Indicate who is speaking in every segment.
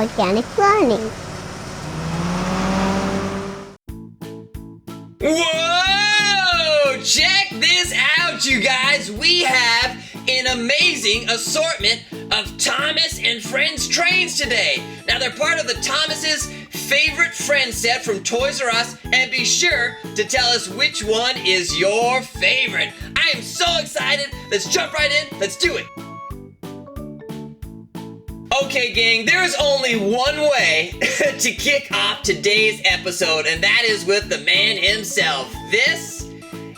Speaker 1: organic learning.
Speaker 2: Whoa! Check this out, you guys. We have an amazing assortment of Thomas and Friends trains today. Now, they're part of the Thomas's favorite friend set from Toys R Us, and be sure to tell us which one is your favorite. I am so excited. Let's jump right in. Let's do it. Okay, gang, there is only one way to kick off today's episode, and that is with the man himself. This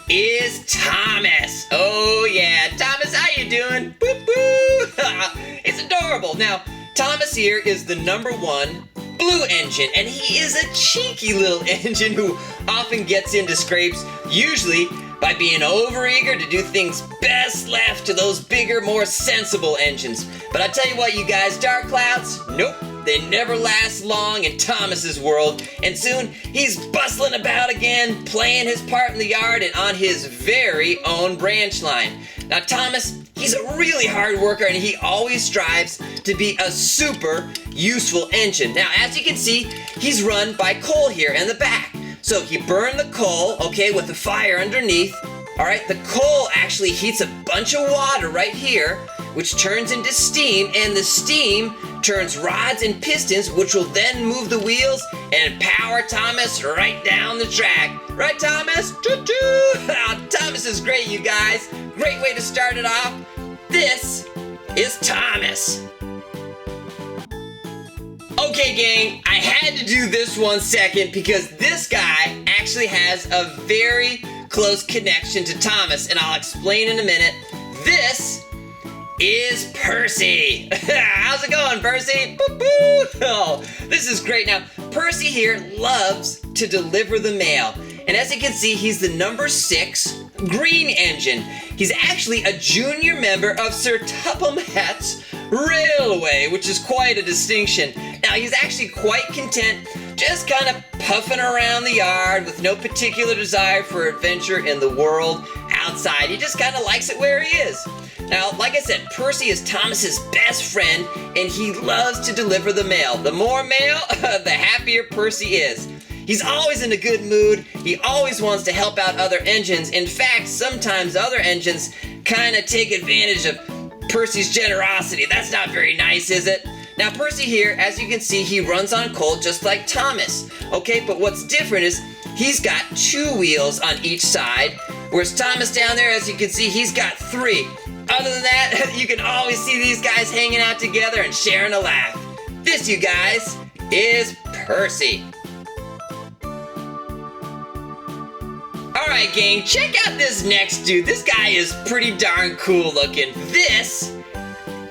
Speaker 2: is Thomas. Oh, yeah. Thomas, how you doing? Boop, boop. It's adorable. Now, Thomas here is the #1 blue engine, and he is a cheeky little engine who often gets into scrapes, usually by being overeager to do things best left to those bigger, more sensible engines. But I tell you what, you guys, dark clouds, nope, they never last long in Thomas's world. And soon, he's bustling about again, playing his part in the yard and on his very own branch line. Now, Thomas, he's a really hard worker, and he always strives to be a super useful engine. Now, as you can see, he's run by coal here in the back. So he burned the coal, okay, with the fire underneath. All right, the coal actually heats a bunch of water right here, which turns into steam, and the steam turns rods and pistons, which will then move the wheels and power Thomas right down the track. Right, Thomas? Choo-choo! Thomas is great, you guys. Great way to start it off. This is Thomas. Okay, gang, I had to do this one second because this guy actually has a very close connection to Thomas, and I'll explain in a minute. This is Percy. How's it going, Percy? Boop, boop. Oh, this is great. Now, Percy here loves to deliver the mail, and as you can see, he's the #6 green engine. He's actually a junior member of Sir Topham Hatt's railway, which is quite a distinction. Now, he's actually quite content just kind of puffing around the yard with no particular desire for adventure in the world outside. He just kind of likes it where he is. Now, like I said, Percy is Thomas's best friend, and he loves to deliver the mail. The more mail, the happier Percy is. He's always in a good mood. He always wants to help out other engines. In fact, sometimes other engines kind of take advantage of Percy's generosity. That's not very nice, is it? Now, Percy here, as you can see, he runs on coal just like Thomas. Okay, but what's different is he's got 2 wheels on each side, whereas Thomas down there, as you can see, he's got 3. Other than that, you can always see these guys hanging out together and sharing a laugh. This, you guys, is Percy. Alright, gang, check out this next dude. This guy is pretty darn cool looking. This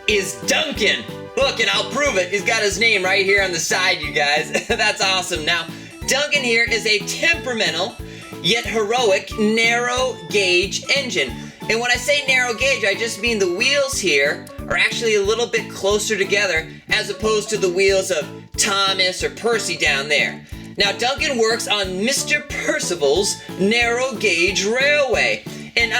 Speaker 2: is Duncan. Look, and I'll prove it. He's got his name right here on the side, you guys. That's awesome. Now, Duncan here is a temperamental, yet heroic, narrow gauge engine. And when I say narrow gauge, I just mean the wheels here are actually a little bit closer together as opposed to the wheels of Thomas or Percy down there. Now, Duncan works on Mr. Percival's narrow gauge railway. And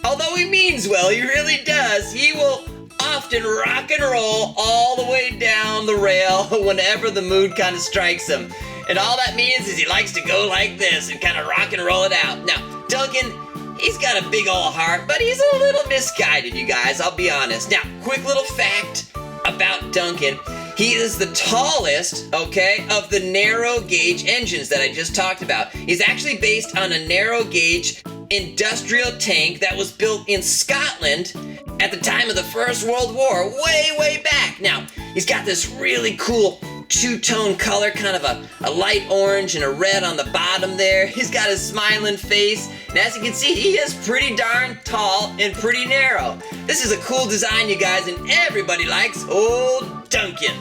Speaker 2: although he means well, he really does, he will often rock and roll all the way down the rail whenever the mood kind of strikes him. And all that means is he likes to go like this and kind of rock and roll it out. Now, Duncan, he's got a big old heart, but he's a little misguided, you guys, I'll be honest. Now, quick little fact about Duncan. He is the tallest, okay, of the narrow gauge engines that I just talked about. He's actually based on a narrow gauge industrial tank that was built in Scotland at the time of the First World War, way back. Now, he's got this really cool 2-tone color, kind of a light orange and a red on the bottom there. He's got his smiling face, and as you can see, he is pretty darn tall and pretty narrow. This is a cool design, you guys, and everybody likes old Duncan.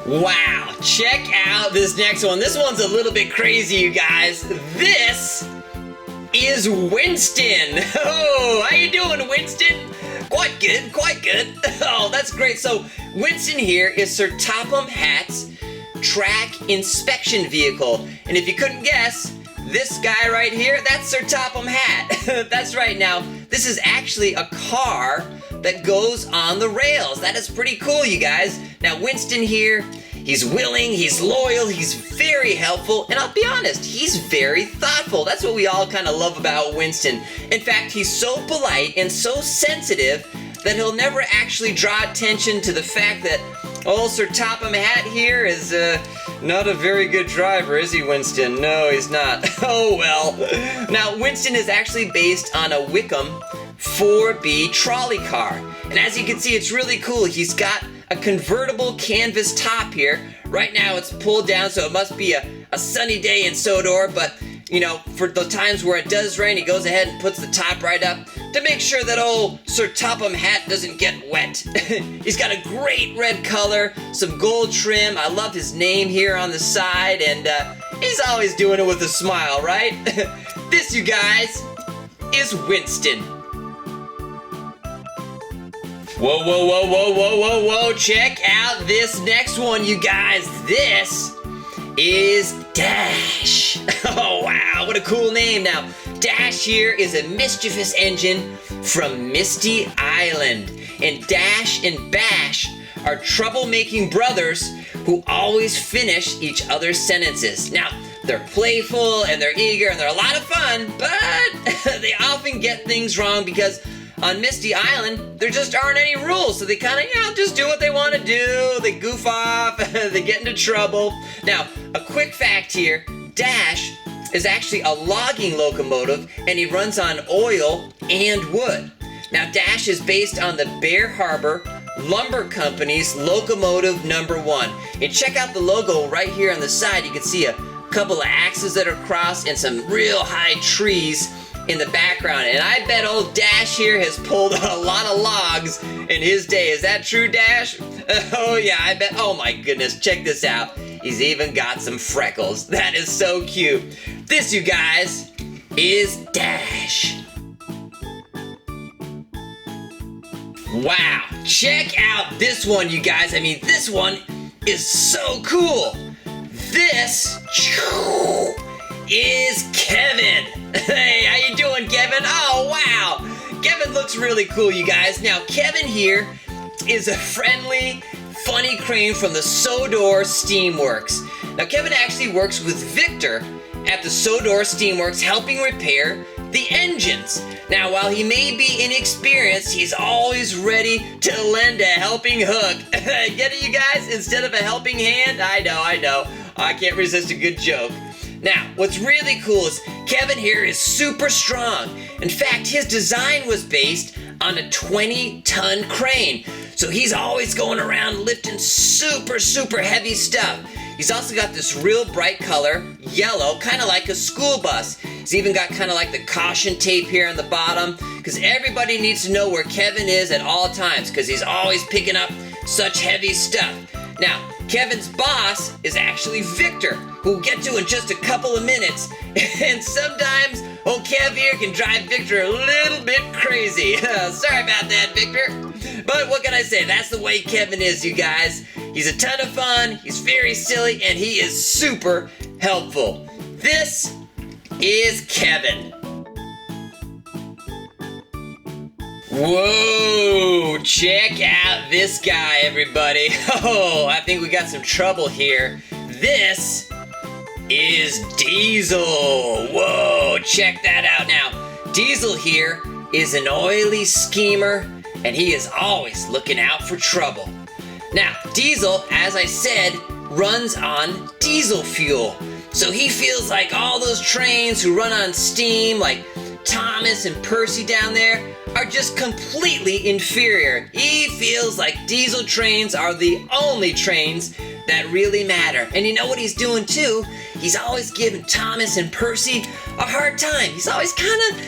Speaker 2: Wow, check out this next one. This one's a little bit crazy, you guys. This is Winston. Oh, how you doing, Winston? Quite good, quite good. Oh, that's great. So, Winston here is Sir Topham Hatt's track inspection vehicle. And if you couldn't guess, this guy right here, that's Sir Topham Hatt. That's right. Now, this is actually a car that goes on the rails. That is pretty cool, you guys. Now, Winston here, he's willing, he's loyal, he's very helpful, and I'll be honest, he's very thoughtful. That's what we all kind of love about Winston. In fact, he's so polite and so sensitive that he'll never actually draw attention to the fact that old Sir Topham Hatt here is not a very good driver, is he, Winston? No, he's not. Oh, well. Now, Winston is actually based on a Wickham 4B trolley car. And as you can see, it's really cool. He's got a convertible canvas top here. Right now, it's pulled down, so it must be a sunny day in Sodor, but you know, for the times where it does rain, he goes ahead and puts the top right up to make sure that old Sir Topham Hatt doesn't get wet. He's got a great red color, some gold trim. I love his name here on the side, and he's always doing it with a smile, right? This, you guys, is Winston. Whoa, whoa, whoa, whoa, whoa, whoa, whoa. Check out this next one, you guys. This is Dash. Oh, wow, what a cool name. Now, Dash here is a mischievous engine from Misty Island. And Dash and Bash are troublemaking brothers who always finish each other's sentences. Now, they're playful and they're eager and they're a lot of fun, but they often get things wrong because on Misty Island, there just aren't any rules, so they kind of, just do what they want to do. They goof off, they get into trouble. Now, a quick fact here, Dash is actually a logging locomotive, and he runs on oil and wood. Now, Dash is based on the Bear Harbor Lumber Company's locomotive number 1. And check out the logo right here on the side. You can see a couple of axes that are crossed and some real high trees in the background, and I bet old Dash here has pulled a lot of logs in his day. Is that true, Dash? Oh yeah, I bet. Oh my goodness, check this out. He's even got some freckles. That is so cute. This, you guys, is Dash. Wow, check out this one, you guys. I mean, this one is so cool. This is Kevin. Hey, how you doing, Kevin? Oh, wow. Kevin looks really cool, you guys. Now, Kevin here is a friendly, funny crane from the Sodor Steamworks. Now, Kevin actually works with Victor at the Sodor Steamworks, helping repair the engines. Now, while he may be inexperienced, he's always ready to lend a helping hook. Get it, you guys? Instead of a helping hand? I know. I can't resist a good joke. Now, what's really cool is Kevin here is super strong. In fact, his design was based on a 20-ton crane. So he's always going around lifting super, super heavy stuff. He's also got this real bright color, yellow, kind of like a school bus. He's even got kind of like the caution tape here on the bottom, because everybody needs to know where Kevin is at all times, because he's always picking up such heavy stuff. Now, Kevin's boss is actually Victor, who we'll get to in just a couple of minutes. And sometimes old Kev here can drive Victor a little bit crazy. Sorry about that, Victor. But what can I say? That's the way Kevin is, you guys. He's a ton of fun, he's very silly, and he is super helpful. This is Kevin. Whoa, check out this guy, everybody. Oh, I think we got some trouble here. This is Diesel. Whoa, check that out. Now, Diesel here is an oily schemer, and he is always looking out for trouble. Now, Diesel, as I said, runs on diesel fuel. So he feels like all those trains who run on steam, like Thomas and Percy down there, are just completely inferior. He feels like diesel trains are the only trains that really matter. And you know what he's doing too? He's always giving Thomas and Percy a hard time. He's always kind of,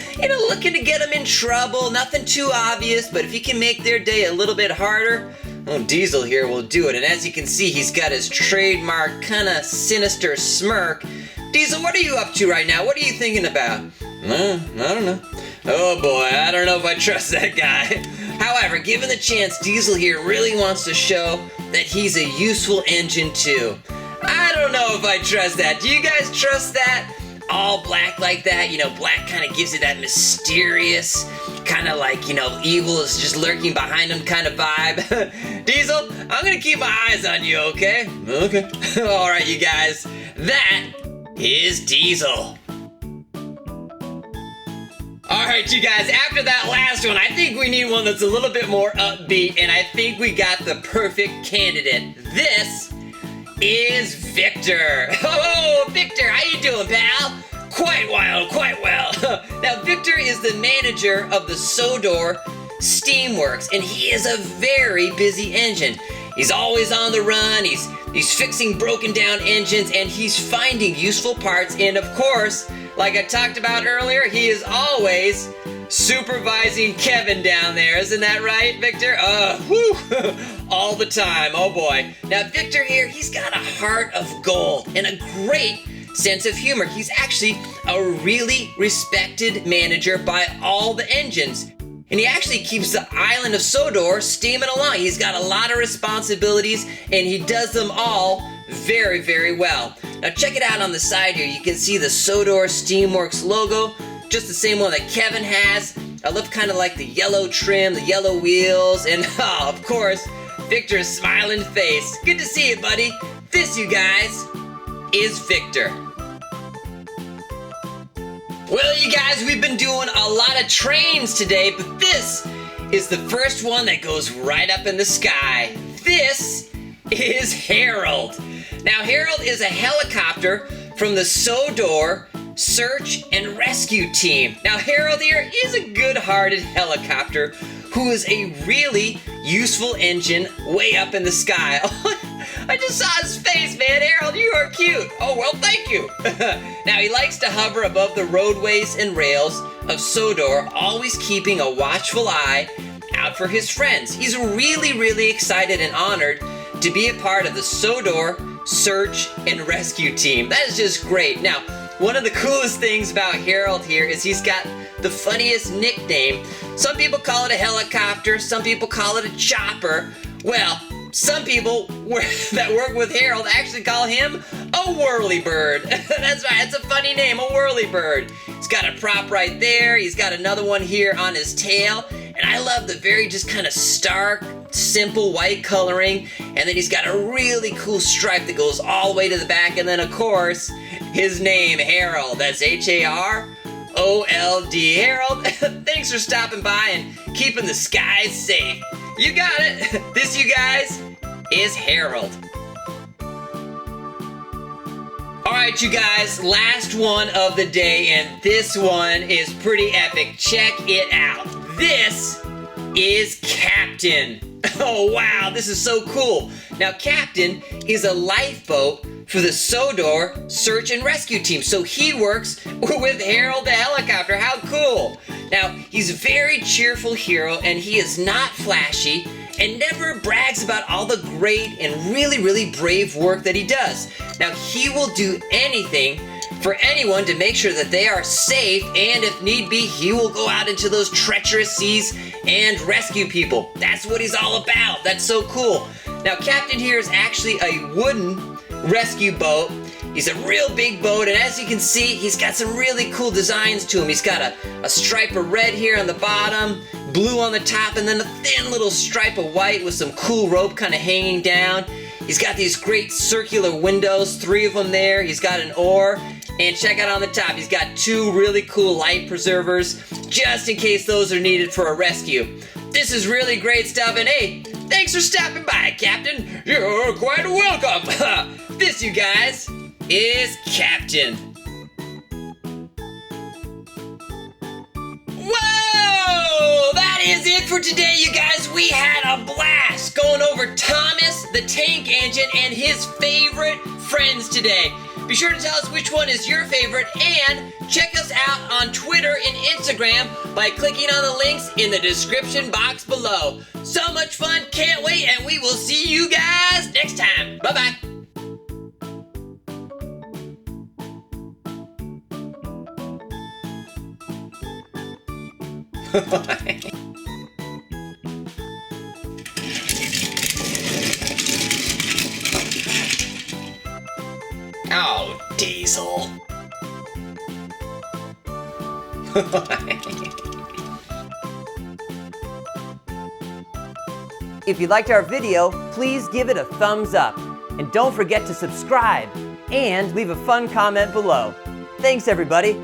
Speaker 2: looking to get them in trouble. Nothing too obvious, but if he can make their day a little bit harder, well, Diesel here will do it. And as you can see, he's got his trademark kind of sinister smirk. Diesel, what are you up to right now? What are you thinking about? I don't know. Oh boy, I don't know if I trust that guy. However, given the chance, Diesel here really wants to show that he's a useful engine too. I don't know if I trust that. Do you guys trust that? all black like that. You know, black kind of gives it that mysterious, kind of like, you know, evil is just lurking behind him kind of vibe. Diesel, I'm gonna keep my eyes on you, okay? Okay. All right, you guys, that is Diesel. All right, you guys, after that last one, I think we need one that's a little bit more upbeat, and I think we got the perfect candidate. This is Victor. Oh, Victor, how you doing, pal? Quite well, quite well. Now, Victor is the manager of the Sodor Steamworks, and he is a very busy engine. He's always on the run, he's fixing broken down engines, and he's finding useful parts, and of course, like I talked about earlier, he is always supervising Kevin down there. Isn't that right, Victor? All the time. Oh boy. Now, Victor here, he's got a heart of gold and a great sense of humor. He's actually a really respected manager by all the engines. And he actually keeps the island of Sodor steaming along. He's got a lot of responsibilities, and he does them all very, very well. Now check it out on the side here. You can see the Sodor Steamworks logo, just the same one that Kevin has. I love kind of like the yellow trim, the yellow wheels, and of course, Victor's smiling face. Good to see you, buddy. This, you guys, is Victor. Well, you guys, we've been doing a lot of trains today, but this is the first one that goes right up in the sky. This is Harold. Now, Harold is a helicopter from the Sodor Search and Rescue Team. Now, Harold here is a good-hearted helicopter who is a really useful engine way up in the sky. I just saw his face, man. Harold, you are cute. Oh, well, thank you. Now, he likes to hover above the roadways and rails of Sodor, always keeping a watchful eye out for his friends. He's really, really excited and honored to be a part of the Sodor Search and Rescue Team. That is just great. Now, one of the coolest things about Harold here is he's got the funniest nickname. Some people call it a helicopter, some people call it a chopper. Well, some people that work with Harold actually call him a whirlybird. That's right, it's a funny name, a whirlybird. He's got a prop right there, he's got another one here on his tail, and I love the very just kind of stark, simple white coloring, and then he's got a really cool stripe that goes all the way to the back, and then of course, his name, Harold. That's Harold. Harold, thanks for stopping by and keeping the skies safe. You got it. This, you guys, is Harold. All right, you guys, last one of the day, and this one is pretty epic. Check it out. This is Captain. Oh, wow, this is so cool. Now, Captain is a lifeboat for the Sodor Search and Rescue Team. So he works with Harold the helicopter. How cool. Now, he's a very cheerful hero, and he is not flashy and never brags about all the great and really, really brave work that he does. Now, he will do anything for anyone to make sure that they are safe, and if need be, he will go out into those treacherous seas and rescue people. That's what he's all about. That's so cool. Now, Captain here is actually a wooden rescue boat. He's a real big boat, and as you can see, he's got some really cool designs to him. He's got a stripe of red here on the bottom, blue on the top, and then a thin little stripe of white with some cool rope kind of hanging down. He's got these great circular windows, 3 of them there. He's got an oar, and check out on the top, he's got 2 really cool light preservers, just in case those are needed for a rescue. This is really great stuff, and hey, thanks for stopping by, Captain. You're quite welcome. This, you guys, is Captain. Whoa! That is it for today, you guys. We had a blast going over Thomas the Tank Engine and his favorite friends today. Be sure to tell us which one is your favorite, and check us out on Twitter and Instagram by clicking on the links in the description box below. So much fun, can't wait, and we will see you guys next time. Bye-bye. Oh, Diesel.
Speaker 1: If you liked our video, please give it a thumbs up. And don't forget to subscribe and leave a fun comment below. Thanks, everybody.